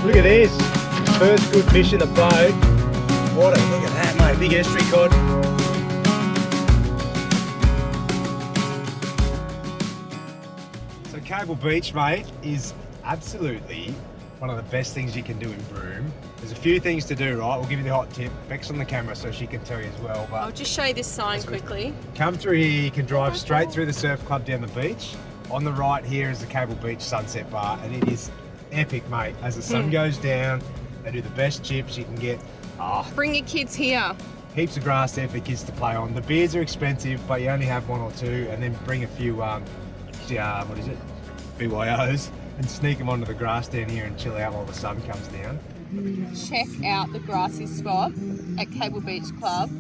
Look at this. First good fish in the boat. Look at that, mate. Big estuary cod. So Cable Beach, mate, is absolutely one of the best things you can do in Broome. There's a few things to do, right? We'll give you the hot tip. Beck's on the camera so she can tell you as well. But I'll just show you this sign quickly. Come through here, you can drive straight through the surf club down the beach. On the right here is the Cable Beach Sunset Bar, and it is epic, mate. As the sun goes down, they do the best chips you can get. Bring your kids here. Heaps of grass there for the kids to play on. The beers are expensive, but you only have one or two, and then bring a few, BYOs, and sneak them onto the grass down here and chill out while the sun comes down. Check out the grassy spot at Cable Beach Club.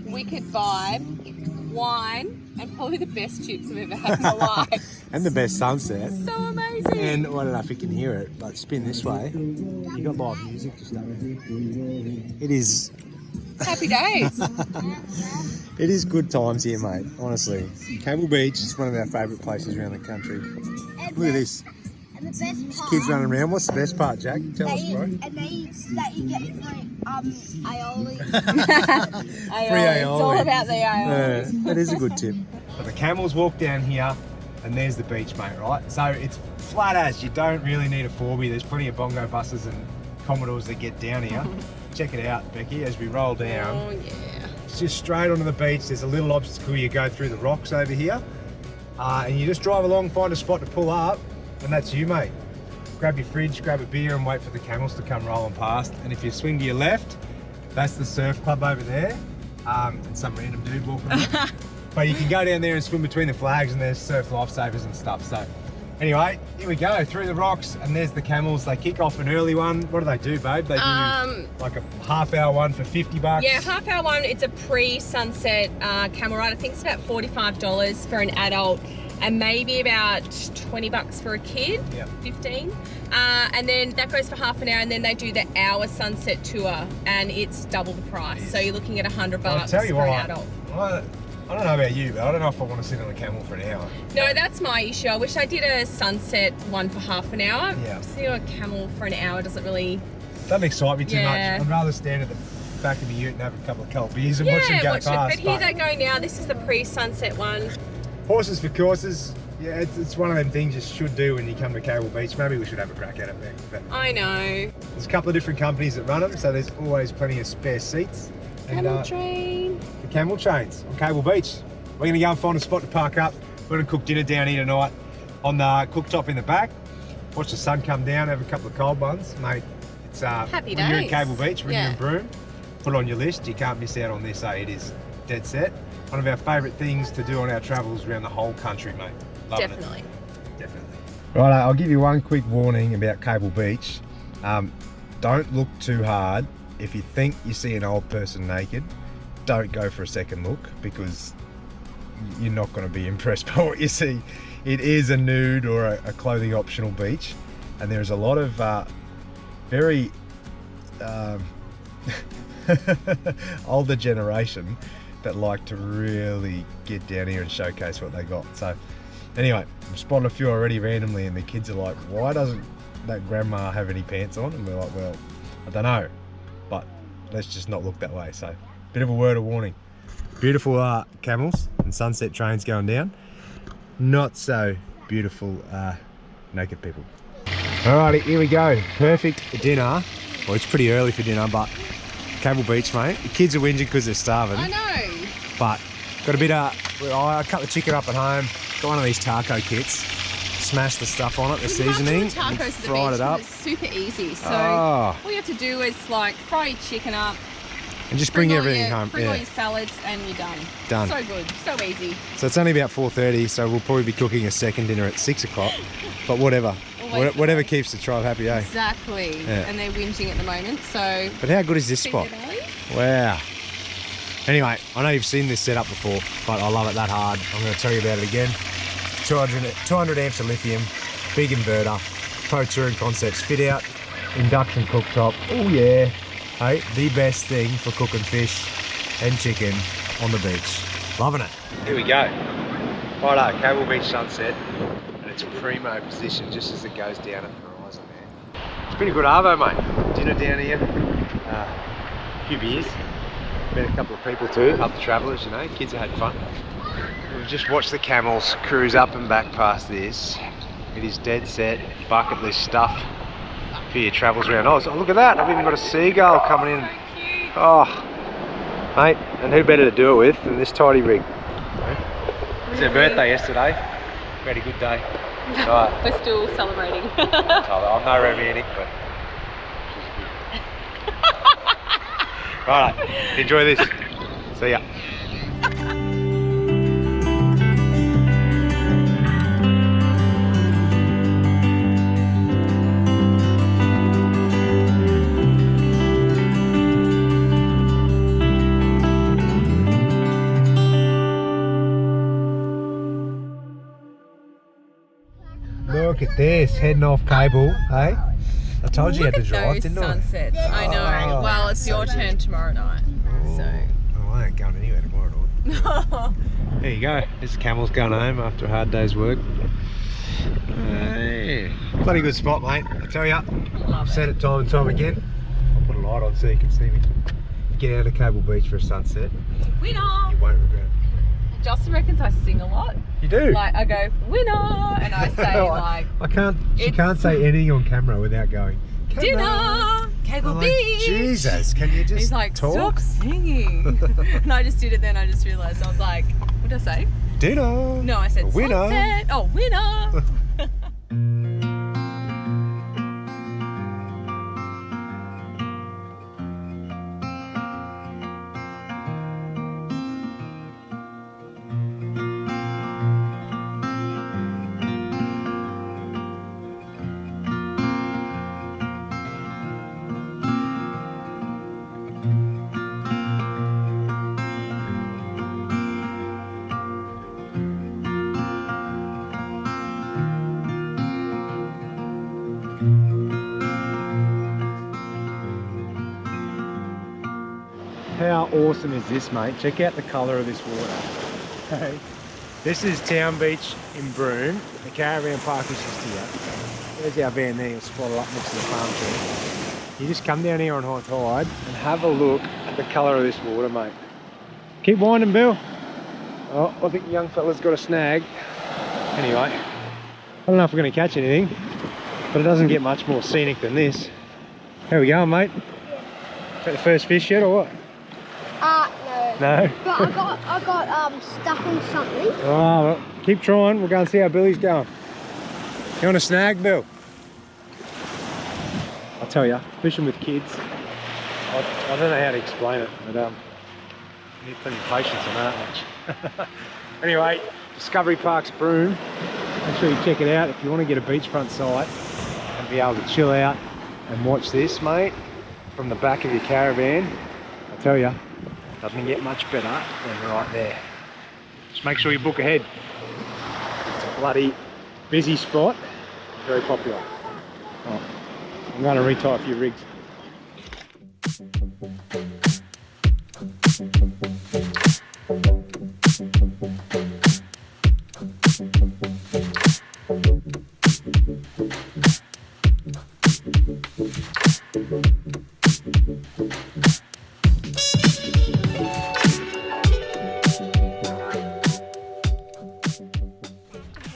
Wicked vibe, wine, and probably the best chips I've ever had in my life. And the best sunset. So amazing. And I don't know if you can hear it, but spin this way. You got live music just over here. It is. Happy days. It is good times here, mate. Honestly, Cable Beach is one of our favourite places around the country. Look at this. And the best part, Kids running around. What's the best part, Jack? Tell us, bro. And that you get free aioli. Free aioli. It's all about the aioli. That is a good tip. So the camels walk down here, and there's the beach, mate, right? So it's flat as. You don't really need a 4B. There's plenty of bongo buses and Commodores that get down here. Check it out, Becky, as we roll down. Oh, yeah. It's just straight onto the beach. There's a little obstacle. You go through the rocks over here, and you just drive along, find a spot to pull up, and that's you, mate. Grab your fridge, grab a beer, and wait for the camels to come rolling past. And if you swing to your left, that's the surf club over there. And some random dude walking around. But you can go down there and swim between the flags, and there's surf lifesavers and stuff. So anyway, here we go, through the rocks, and there's the camels. They kick off an early one. What do they do, babe? They do like a half-hour one for $50. Yeah, half-hour one. It's a pre-sunset camel ride. I think it's about $45 for an adult, and maybe about $20 for a kid. Yeah. 15. And then that goes for half an hour, and then they do the hour sunset tour, and it's double the price. So you're looking at $100 for an adult. I don't know about you, but I don't know if I want to sit on a camel for an hour. No, that's my issue. I wish I did a sunset one for half an hour. Yeah. Sitting on a camel for an hour doesn't really... Doesn't excite me too much. I'd rather stand at the back of the ute and have a couple of cold beers and watch them go past. But here they go now. This is the pre-sunset one. Horses for courses. Yeah, it's one of them things you should do when you come to Cable Beach. Maybe we should have a crack at it there. But I know. There's a couple of different companies that run them, so there's always plenty of spare seats. Camel train. The camel trains on Cable Beach. We're going to go and find a spot to park up. We're going to cook dinner down here tonight on the cooktop in the back. Watch the sun come down, have a couple of cold ones. Mate, it's happy when days. you're at Cable Beach, when you're in Broome, put it on your list. You can't miss out on this, It is dead set. One of our favourite things to do on our travels around the whole country, mate. Loving Definitely. it. Definitely. Right, I'll give you one quick warning about Cable Beach. Don't look too hard. If you think you see an old person naked, don't go for a second look, because you're not going to be impressed by what you see. It is a nude or a clothing optional beach, and there's a lot of very older generation that like to really get down here and showcase what they got. So anyway, I've spotted a few already randomly, and the kids are like, why doesn't that grandma have any pants on? And we're like, well, I don't know, but let's just not look that way. So bit of a word of warning. Beautiful camels and sunset trains going down. Not so beautiful naked people. Alrighty, here we go. Perfect dinner. Well, it's pretty early for dinner, but Cable Beach, mate. The kids are whinging because they're starving. I know. But got a bit of, I cut the chicken up at home. Got one of these taco kits. Smashed the stuff on it, the seasoning. Tacos fried it up. It's super easy. So all you have to do is like fry your chicken up. And just bring everything home. Bring all your salads and you're done. Done. So good, so easy. So it's only about 4:30, so we'll probably be cooking a second dinner at 6 o'clock. But whatever. Whatever keeps the tribe happy, eh? Exactly. Yeah. And they're whinging at the moment, so... But how good is this spot? Wow. Anyway, I know you've seen this setup before, but I love it that hard. I'm going to tell you about it again. 200 amps of lithium, big inverter, Pro Touring Concepts fit out, induction cooktop. Oh yeah. Hey, the best thing for cooking fish and chicken on the beach. Loving it. Here we go. Righto, Cable Beach sunset, and it's primo position just as it goes down at the horizon there. It's been a good arvo, mate. Dinner down here, a few beers. Met a couple of people too, other travellers, you know, kids have had fun. We've just watched the camels cruise up and back past this. It is dead set, bucket list stuff for your travels around Oz. Oh, look at that, I've even got a seagull coming in. Oh, mate, and who better to do it with than this tidy rig? It was their birthday yesterday. We had a good day. Right. We're still celebrating. I'm no romantic, but she's good. Right, enjoy this. See ya. Look at this, heading off cable, hey? I told you you had to drive, didn't I? Sunsets. I know. Well, it's your turn tomorrow night. So. Oh, I ain't going anywhere tomorrow night. There you go. This camel's going home after a hard day's work. Hey. Bloody good spot, mate. I tell ya. I've said it time and time again. I'll put a light on so you can see me. Get out of Cable Beach for a sunset. Winner! You won't regret it. Justin reckons I sing a lot. You do? Like, I go, winner! And I say, like... She can't say anything on camera without going, dinner! Cable Beach! Jesus, can you just He's like, talk? stop singing. And I just did it then, I just realised. I was like, what did I say? Dinner! No, I said winner! Sunset! Oh, winner! How awesome is this, mate? Check out the colour of this water. Okay. This is Town Beach in Broome. The caravan park is just here. There's our van there, you'll spot it up next to the palm tree. You just come down here on high tide and have a look at the colour of this water, mate. Keep winding, Bill. Oh, I think the young fella's got a snag. Anyway, I don't know if we're going to catch anything, but it doesn't get much more scenic than this. How we going, mate? Got the first fish yet or what? No. No? But I got stuck on something. Oh, well, keep trying. We'll go and see how Billy's going. You want a snag, Bill? I'll tell you, fishing with kids, I don't know how to explain it, but you need plenty of patience on that much. Anyway, Discovery Park's Broome. Make sure you check it out if you want to get a beachfront site and be able to chill out and watch this, mate, from the back of your caravan. I tell you, doesn't get much better than right there. Just make sure you book ahead. It's a bloody busy spot, very popular. Oh, I'm going to retie a few rigs.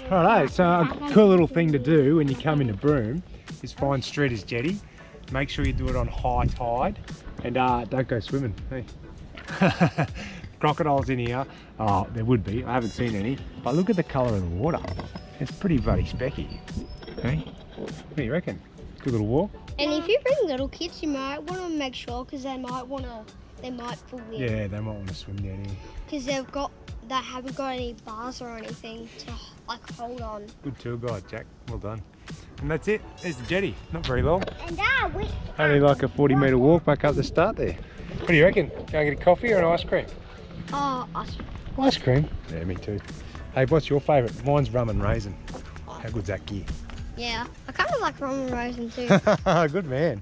Righto, so a cool little thing to do when you come into Broome is find Streeter's Jetty. Make sure you do it on high tide and don't go swimming. Hey. Crocodiles in here. Oh, there would be. I haven't seen any. But look at the colour of the water. It's pretty bloody specky. Hey, what do you reckon? Good little walk. And if you bring little kids, you might want to make sure because they might fall in. Yeah, they might want to swim down here. Because they haven't got any bars or anything to like hold on. Good tour guide, Jack. Well done. And that's it. There's the jetty. Not very long. And we Only like a 40-metre walk back up the start there. What do you reckon? Go and get a coffee or an ice cream? Ice cream. Ice cream? Yeah, me too. Hey, what's your favourite? Mine's rum and raisin. How good's that gear? Yeah, I kind of like rum and raisin too. Good man.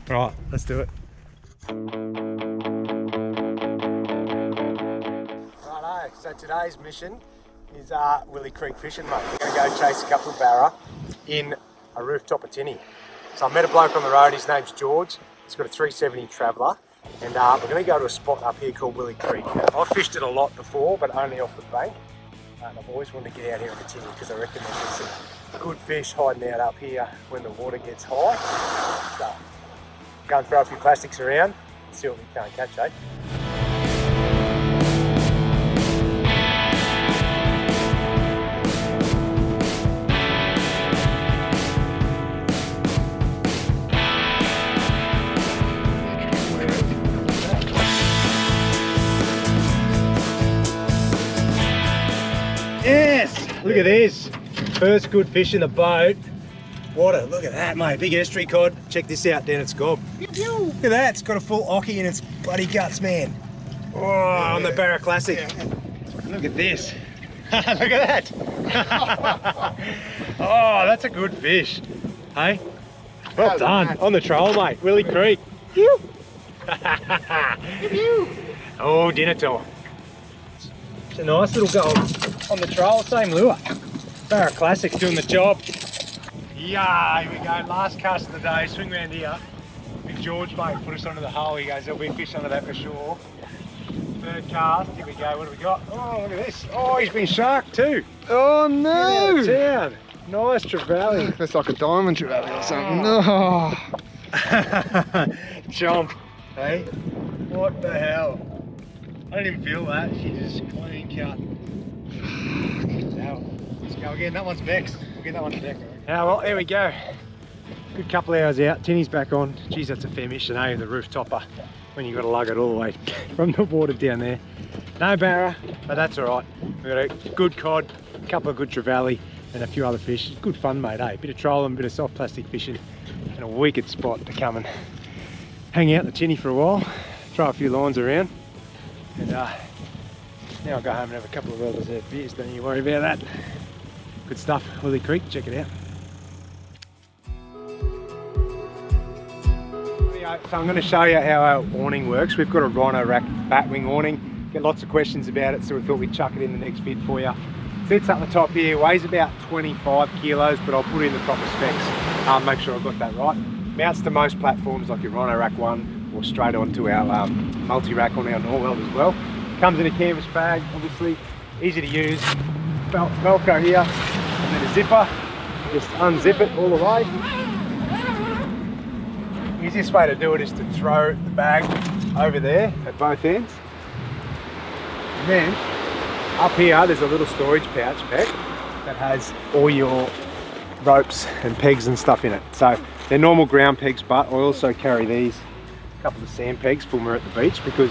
Right, let's do it. Righto, so today's mission is Willie Creek fishing, mate. We're going to go chase a couple of barra in a Rooftopper Tinny. So I met a bloke on the road, his name's George. He's got a 370 Traveller. And we're going to go to a spot up here called Willie Creek. I've fished it a lot before, but only off the bank. And I've always wanted to get out here on the Tinny because I reckon there's some good fish hiding out up here when the water gets high. So, go and throw a few plastics around, see what we can catch, eh? Yes! Look at this. First good fish in the boat. Water, look at that, mate. Big estuary cod. Check this out down at Scob. Look at that, it's got a full ockie in its bloody guts, man. Oh, on the Barra Classic. Look at this. Look at that. Oh, that's a good fish. Hey? Well done. On the troll, mate. Willie Creek. Oh, dinner time. It's a nice little go on the troll, same lure. Barra Classic's doing the job. Yeah, here we go, last cast of the day, swing round here. Big George, mate, put us onto the hull. He goes, there'll be fish under that for sure. Third cast, here we go, what have we got? Oh, look at this. Oh, he's been sharked too. Oh no! Get out of town. Nice trevally. That's like a diamond trevally or something. No. Chomp. Hey? What the hell? I didn't even feel that. She just clean cut. Now, let's go again. That one's Vex. We'll get that one to deck. Well, there we go. Good couple of hours out. Tinny's back on. Geez, that's a fair mission, eh? The Rooftopper. When you've got to lug it all the way from the water down there. No barra, but that's all right. We've got a good cod, a couple of good trevally, and a few other fish. Good fun, mate, eh? Bit of trolling, bit of soft plastic fishing, and a wicked spot to come and hang out in the Tinny for a while, throw a few lines around, and now I'll go home and have a couple of well-deserved beers. Don't you worry about that. Good stuff, Willie Creek, check it out. So I'm going to show you how our awning works. We've got a RhinoRack Batwing awning. Get lots of questions about it, so we thought we'd chuck it in the next vid for you. Sits up the top here, weighs about 25 kilos, but I'll put in the proper specs. Make sure I've got that right. Mounts to most platforms like your RhinoRack 1 or straight onto our multi-rack on our Norwell as well. Comes in a canvas bag, obviously, easy to use. Velcro here, and then a zipper. Just unzip it all the way. Easiest way to do it is to throw the bag over there at both ends. And then up here there's a little storage pouch pack that has all your ropes and pegs and stuff in it. So they're normal ground pegs, but I also carry these, a couple of sand pegs for when we're at the beach, because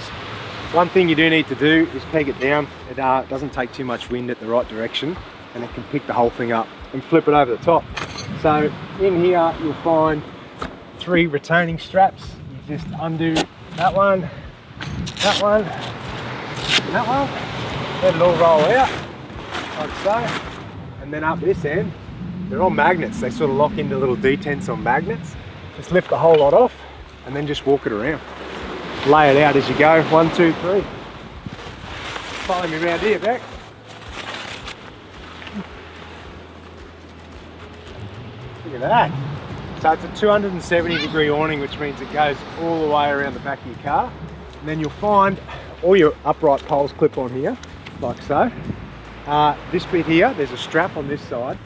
one thing you do need to do is peg it down. It doesn't take too much wind at the right direction, and it can pick the whole thing up and flip it over the top. So in here you'll find 3 retaining straps. You just undo that one, and that one. Let it all roll out, like so. And then up this end, they're all magnets. They sort of lock into little detents on magnets. Just lift the whole lot off, and then just walk it around. Lay it out as you go. 1, 2, 3. Follow me around here, Beck. Look at that. So it's a 270-degree awning, which means it goes all the way around the back of your car. And then you'll find all your upright poles clip on here, like so. This bit here, there's a strap on this side.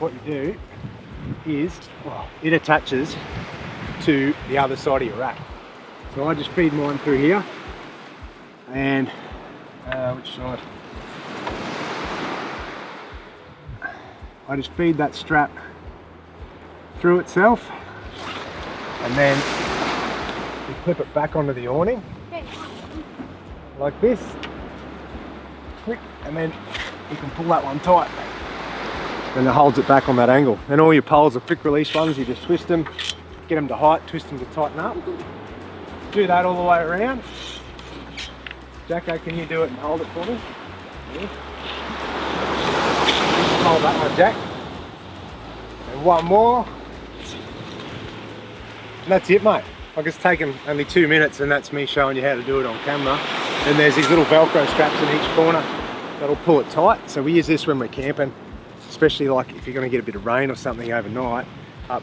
What you do is, it attaches to the other side of your rack. So I just feed mine through here, and which side? I just feed that strap through itself, and then you clip it back onto the awning like this, click, and then you can pull that one tight, and it holds it back on that angle. And all your poles are quick release ones. You just twist them, get them to height, twist them to tighten up. Do that all the way around. Jacko, can you do it and hold it for me? Yeah. Hold that one, Jack. And one more. And that's it, mate. Like, it's taken only 2 minutes, and that's me showing you how to do it on camera. And there's these little Velcro straps in each corner that'll pull it tight. So we use this when we're camping, especially like if you're going to get a bit of rain or something overnight.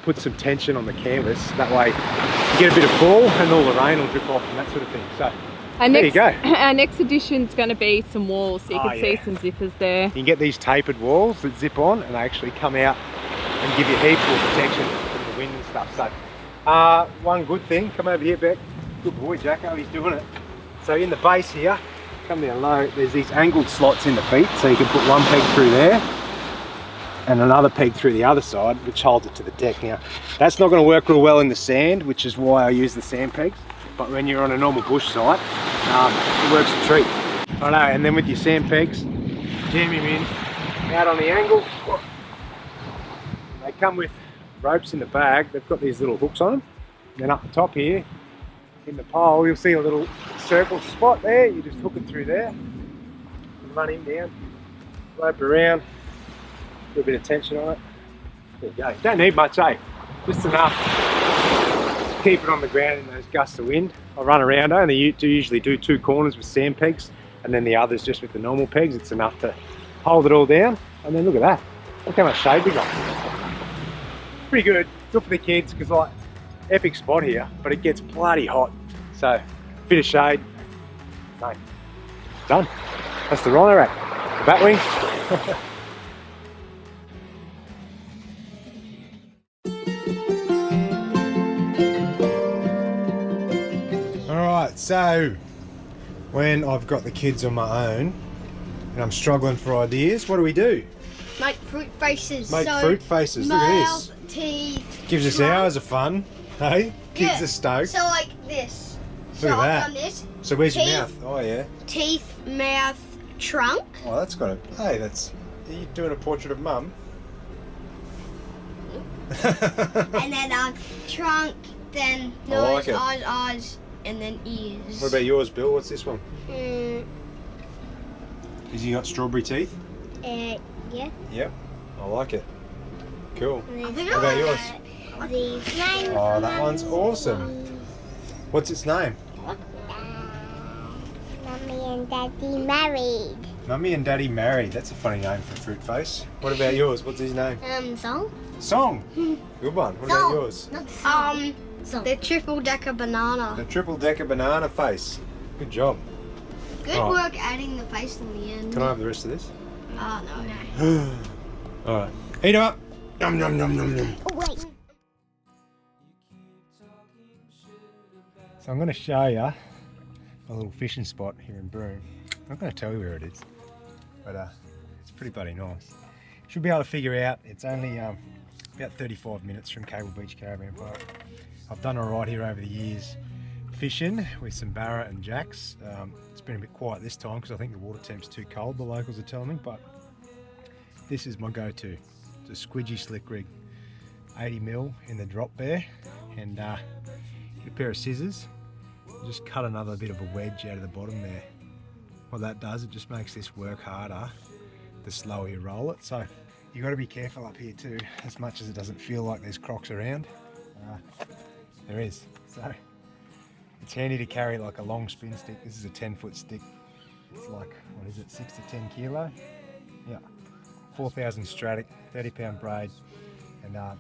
put some tension on the canvas. That way you get a bit of fall and all the rain will drip off and that sort of thing. So there you go. Our next addition's going to be some walls, so you can see some zippers there. You can get these tapered walls that zip on and they actually come out and give you heaps more protection from the wind and stuff. So one good thing, come over here, Beck. Good boy, Jacko, he's doing it. So in the base here, come down low, there's these angled slots in the feet, so you can put one peg through there and another peg through the other side, which holds it to the deck. Now, that's not going to work real well in the sand, which is why I use the sand pegs. But when you're on a normal bush site, it works a treat. I know, and then with your sand pegs, jam him in, out on the angle. They come with ropes in the bag. They've got these little hooks on them. And then up the top here, in the pole, you'll see a little circle spot there. You just hook it through there, run him down, rope around, put a bit of tension on it. There you go. Don't need much, eh? Just enough to keep it on the ground in those gusts of wind. I run around. I only usually do 2 corners with sand pegs, and then the others just with the normal pegs. It's enough to hold it all down. And then look at that. Look how much shade we got. Pretty good. Good for the kids because, like, epic spot here, but it gets bloody hot. So, bit of shade. No. Done. That's the RhinoRack. Batwing. Alright, so when I've got the kids on my own and I'm struggling for ideas, what do we do? Make fruit faces. Make fruit faces. Look at this. Teeth. Gives us hours of fun. Hey? Kids are stoked. So like this. Look at that. I've done this. So where's your Teeth. mouth? Oh yeah. Teeth, mouth, trunk. Oh, that's got a. Hey, that's. Are you doing a portrait of Mum? And then trunk, then I nose, like it. eyes, and then ears. What about yours, Bill? What's this one? Has he got strawberry teeth? Yeah. Yep. I like it. Cool. What What about yours? These. Oh, that one's awesome. What's its name? Mummy and Daddy married. Mummy and Daddy married. That's a funny name for a fruit face. What about yours? What's his name? Song. Song. Good one. What about yours? Song. The triple decker banana. The triple decker banana face. Good job. Good work adding the face in the end. Can I have the rest of this? Oh no. Alright. Eat 'em up. Yum yum yum yum yum. Oh wait. So I'm going to show you a little fishing spot here in Broome. I'm not going to tell you where it is, but it's pretty bloody nice. Should be able to figure out. It's only about 35 minutes from Cable Beach Caravan Park. I've done alright here over the years fishing with some barra and jacks. It's been a bit quiet this time because I think the water temp's too cold, the locals are telling me, but this is my go-to. It's a squidgy slick rig, 80mm in the drop there, and get a pair of scissors. Just cut another bit of a wedge out of the bottom there. What that does, it just makes this work harder the slower you roll it. So you've got to be careful up here too, as much as it doesn't feel like there's crocs around. There is. So it's handy to carry like a long spin stick. This is a 10-foot stick. It's like, what is it, 6 to 10 kilo? Yeah. 4,000 Stratic, 30-pound braid, and a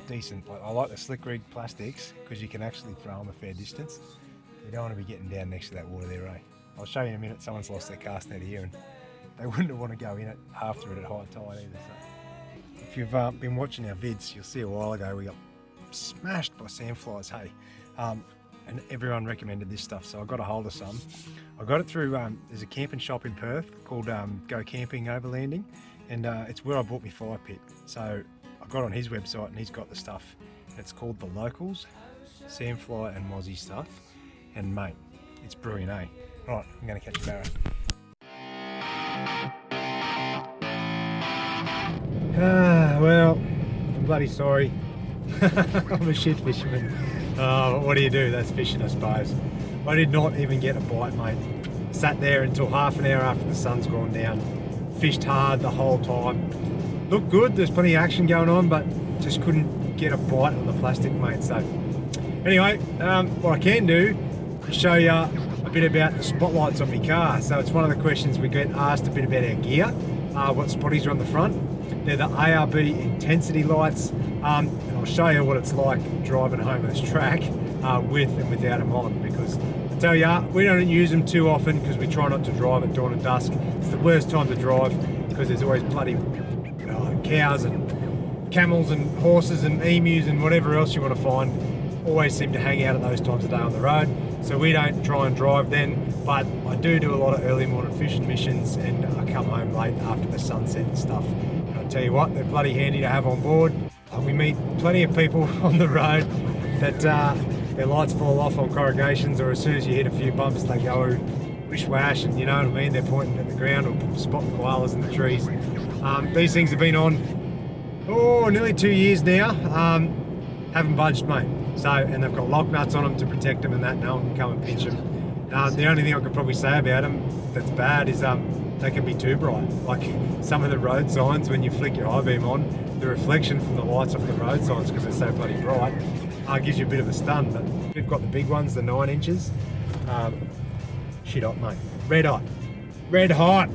decent, I like the slick rig plastics because you can actually throw them a fair distance. You don't want to be getting down next to that water there, eh? I'll show you in a minute. Someone's lost their cast net here and they wouldn't want to go in it after it at high tide either. So if you've been watching our vids, you'll see a while ago we got smashed by sandflies, hey. And everyone recommended this stuff, so I got a hold of some. I got it through, there's a camping shop in Perth called Go Camping Overlanding, and it's where I bought my fire pit. So I got on his website and he's got the stuff. It's called The Locals, sandfly and mozzie stuff. And mate, it's brilliant, eh? Right, I'm gonna catch a barra. Well, I'm bloody sorry. I'm a shit fisherman. But what do you do? That's fishing, I suppose. I did not even get a bite, mate. Sat there until half an hour after the sun's gone down. Fished hard the whole time. Looked good, there's plenty of action going on, but just couldn't get a bite on the plastic, mate. So anyway, what I can do is show you a bit about the spotlights on my car. So it's one of the questions we get asked, a bit about our gear, what spotties are on the front. They're the ARB intensity lights, and I'll show you what it's like driving home this track with and without them on, because I tell you, we don't use them too often because we try not to drive at dawn and dusk. It's the worst time to drive because there's always bloody cows and camels and horses and emus and whatever else you want to find always seem to hang out at those times of day on the road. So we don't try and drive then, but I do a lot of early morning fishing missions, and I come home late after the sunset and stuff. And I'll tell you what, they're bloody handy to have on board. We meet plenty of people on the road that their lights fall off on corrugations, or as soon as you hit a few bumps they go wish wash, and you know what I mean, they're pointing at the ground or spotting koalas in the trees. These things have been on nearly 2 years now. Haven't budged, mate. So, and they've got lock nuts on them to protect them and that, no one can come and pinch them. The only thing I could probably say about them that's bad is they can be too bright. Like some of the road signs, when you flick your high beam on, the reflection from the lights off the road signs, because they're so bloody bright, gives you a bit of a stun. But we've got the big ones, the 9 inches. Shit hot, mate. Red hot. Red hot.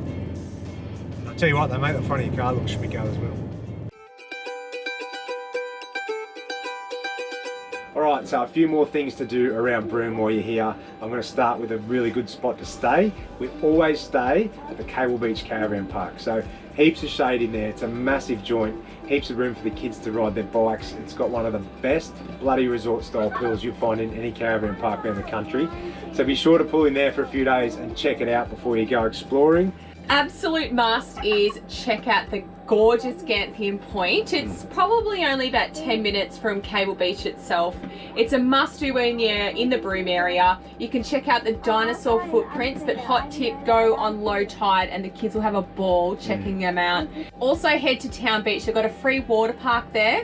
I'll tell you what, they make the front of your car look schmicko as well. Alright, so a few more things to do around Broome while you're here. I'm going to start with a really good spot to stay. We always stay at the Cable Beach Caravan Park. So heaps of shade in there. It's a massive joint. Heaps of room for the kids to ride their bikes. It's got one of the best bloody resort style pools you'll find in any caravan park around the country. So be sure to pull in there for a few days and check it out before you go exploring. Absolute must is check out the gorgeous Ganthian Point. It's probably only about 10 minutes from Cable Beach itself. It's a must do when you're in the Broome area. You can check out the dinosaur footprints, but hot tip, go on low tide and the kids will have a ball checking them out. Also head to Town Beach. They've got a free water park there.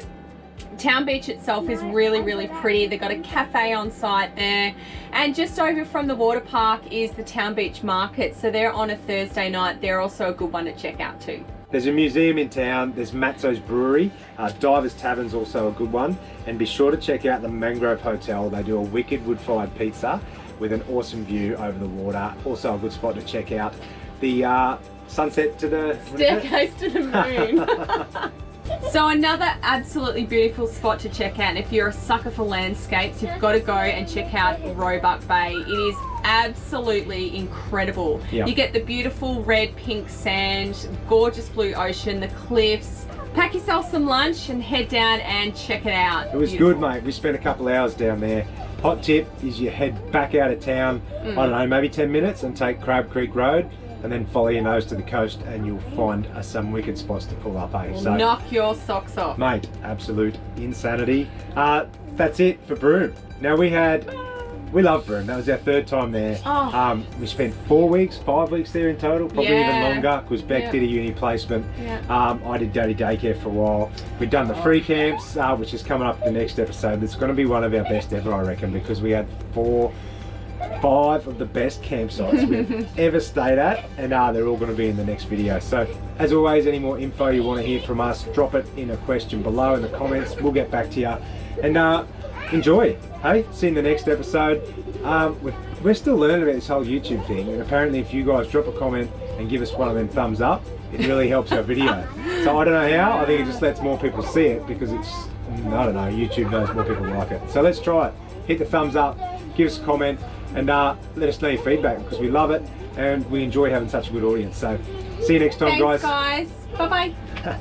Town Beach itself is really, really pretty. They've got a cafe on site there, and just over from the water park is the Town Beach Market. So they're on a Thursday night. They're also a good one to check out too. There's a museum in town, there's Matzo's Brewery, Divers Tavern's also a good one, and be sure to check out the Mangrove Hotel. They do a wicked wood-fired pizza with an awesome view over the water. Also a good spot to check out the sunset to the... Staircase to the moon. So another absolutely beautiful spot to check out, and if you're a sucker for landscapes, you've got to go and check out Roebuck Bay. It is absolutely incredible. Yep. You get the beautiful red pink sand, gorgeous blue ocean, the cliffs. Pack yourself some lunch and head down and check it out. It was beautiful. Good, mate. We spent a couple of hours down there. Hot tip is you head back out of town, I don't know, maybe 10 minutes, and take Crab Creek Road, and then follow your nose to the coast and you'll find some wicked spots to pull up, eh? So, knock your socks off. Mate, absolute insanity. That's it for Broome. Now we love Broome. That was our 3rd time there. Oh. We spent 5 weeks there in total, probably even longer, because Beck did a uni placement. I did daddy daycare for a while. We've done the free camps, which is coming up in the next episode. It's going to be one of our best ever, I reckon, because we had 5 of the best campsites we've ever stayed at, and they're all going to be in the next video. So as always, any more info you want to hear from us, drop it in a question below in the comments. We'll get back to you, and enjoy. Hey, see you in the next episode. We're still learning about this whole YouTube thing, and apparently if you guys drop a comment and give us one of them thumbs up, it really helps our video. So I don't know how, I think it just lets more people see it, because it's, I don't know, YouTube knows more people like it. So let's try it. Hit the thumbs up, give us a comment, and let us know your feedback, because we love it and we enjoy having such a good audience. So see you next time. Thanks, guys. Bye bye.